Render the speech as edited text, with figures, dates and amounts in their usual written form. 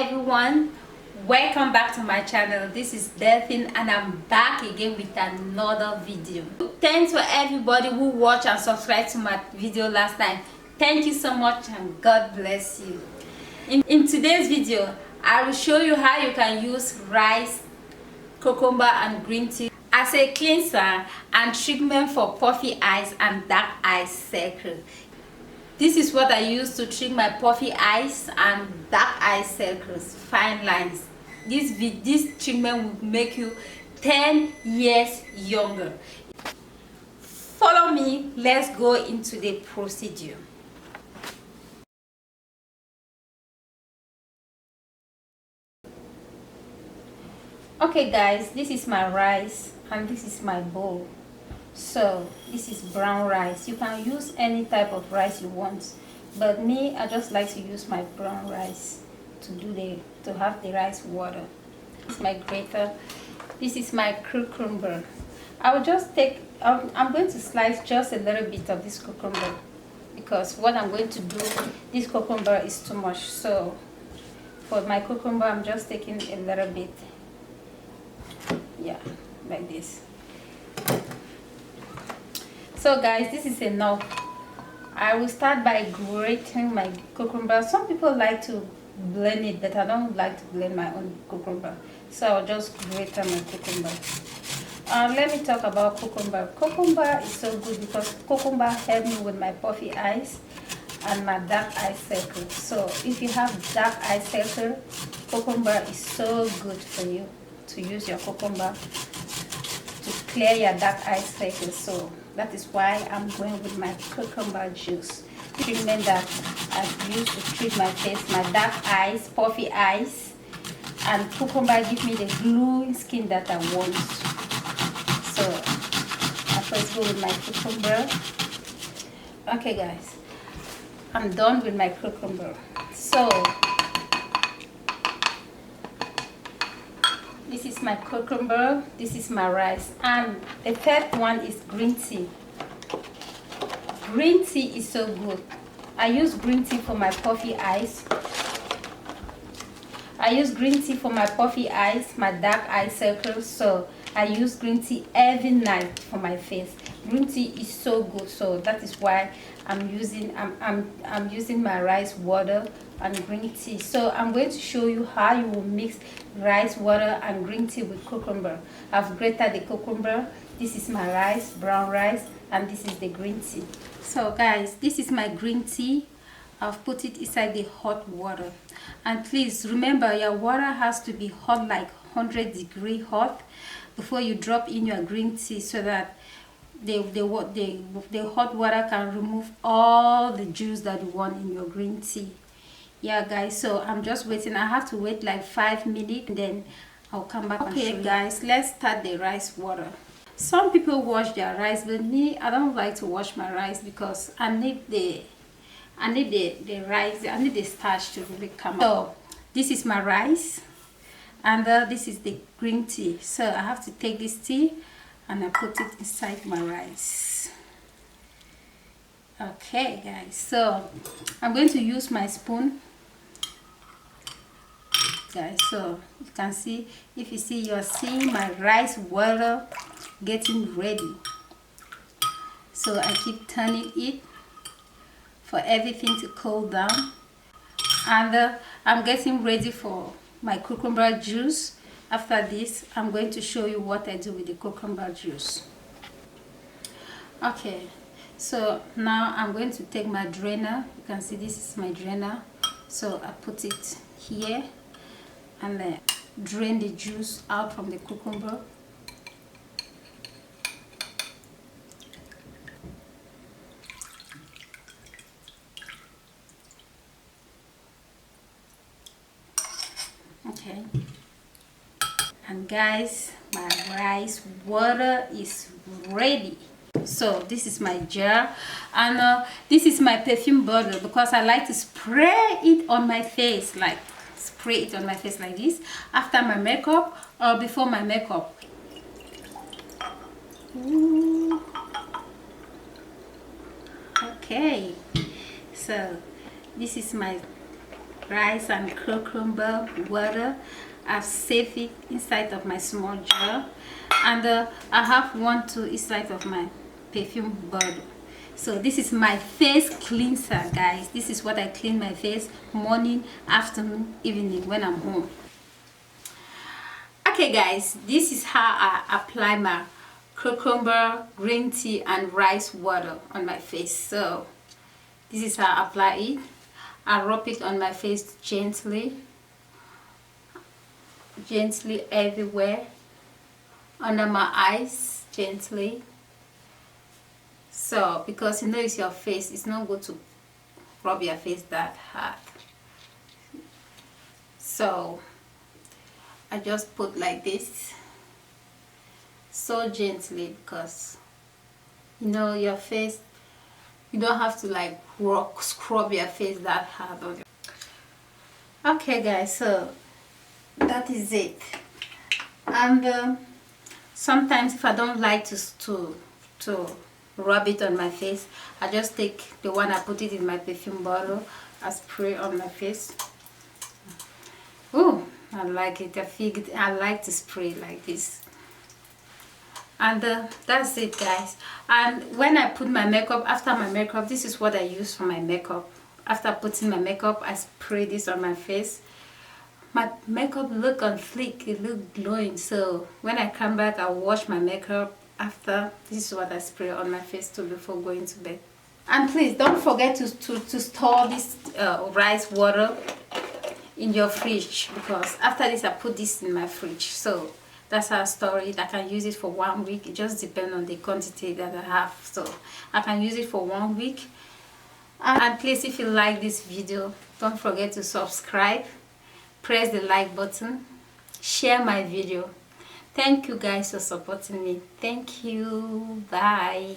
everyone, welcome back to my channel. This is Delphine and I'm back again with another video. Thanks for everybody who watched and subscribed to my video last time. Thank you so much and God bless you. In today's video, I will show you how you can use rice, cucumber and green tea as a cleanser and treatment for puffy eyes and dark eye circle. This is what I use to treat my puffy eyes and dark eye circles, fine lines. This treatment will make you 10 years younger. Follow me, let's go into the procedure. Okay guys, this is my rice and this is my bowl. So this is brown rice. You can use any type of rice you want, but me, I just like to use my brown rice to have the rice water. This is my grater. This is my cucumber. I will just take I'm going to slice just a little bit of this cucumber because what I'm going to do, this cucumber is too much. So for my cucumber, I'm just taking a little bit, yeah, like this. So guys, this is enough. I will start by grating my cucumber. Some people like to blend it, but I don't like to blend my own cucumber, so I'll just grate my cucumber. Let me talk about cucumber. Cucumber is so good because cucumber helps me with my puffy eyes and my dark eye circle. So if you have dark eye circle, cucumber is so good for you to use your cucumber to clear your dark eye circle. So that is why I'm going with my cucumber juice. Treatment that I've used to treat my face, my dark eyes, puffy eyes, and cucumber give me the glowing skin that I want. So I first go with my cucumber. Okay guys, I'm done with my cucumber. So this is my cucumber, this is my rice, and the third one is green tea. Green tea is so good. I use green tea for my puffy eyes. I use green tea for my puffy eyes, my dark eye circles. So I use green tea every night for my face. Green tea is so good, so that is why I'm using my rice water and green tea. So I'm going to show you how you will mix rice water and green tea with cucumber. I've grated the cucumber. This is my rice, brown rice, and this is the green tea. So guys, this is my green tea. I've put it inside the hot water, and please remember your water has to be hot, like 100-degree hot, before you drop in your green tea, so that the hot water can remove all the juice that you want in your green tea. Yeah guys, so I'm just waiting. I have to wait like 5 minutes, then I'll come back. Okay guys, let's start the rice water. Some people wash their rice, but me, I don't like to wash my rice because I need the rice, I need the starch to really come out. So this is my rice, and this is the green tea. So I have to take this tea and I put it inside my rice. Okay guys, so I'm going to use my spoon guys. So you can see, if you see, you're seeing my rice water getting ready. So I keep turning it for everything to cool down, and I'm getting ready for my cucumber juice. After this, I'm going to show you what I do with the cucumber juice. Okay, so now I'm going to take my drainer. You can see this is my drainer. So I put it here and then drain the juice out from the cucumber. Okay, and guys, my rice water is ready. So this is my jar, and this is my perfume bottle because I like to spray it on my face, like spray it on my face like this after my makeup or before my makeup. Ooh. Okay, so this is my rice and cucumber water. I've saved it inside of my small jar, and I have one too inside of my perfume bottle. So this is my face cleanser, guys. This is what I clean my face morning, afternoon, evening when I'm home. Okay guys, this is how I apply my cucumber, green tea and rice water on my face. So this is how I apply it. I rub it on my face gently everywhere, under my eyes gently. So because you know it's your face, it's not good to rub your face that hard. So I just put like this, so gently, because you know your face, you don't have to like scrub your face that hard on your... Okay guys, so that is it. And sometimes if I don't like to rub it on my face, I just take the one, I put it in my perfume bottle, I spray on my face. Oh, I like it. I like to spray like this. And that's it guys. And when I put my makeup, after my makeup, this is what I use for my makeup. After putting my makeup, I spray this on my face. My makeup look on fleek, it look glowing. So when I come back, I'll wash my makeup. After, this is what I spray on my face too before going to bed. And please don't forget to store this rice water in your fridge, because after this I put this in my fridge. So that's how I store it. I can use it for 1 week. It just depends on the quantity that I have. So I can use it for 1 week. And please, if you like this video, don't forget to subscribe, press the like button, share my video. Thank you guys for supporting me. Thank you. Bye.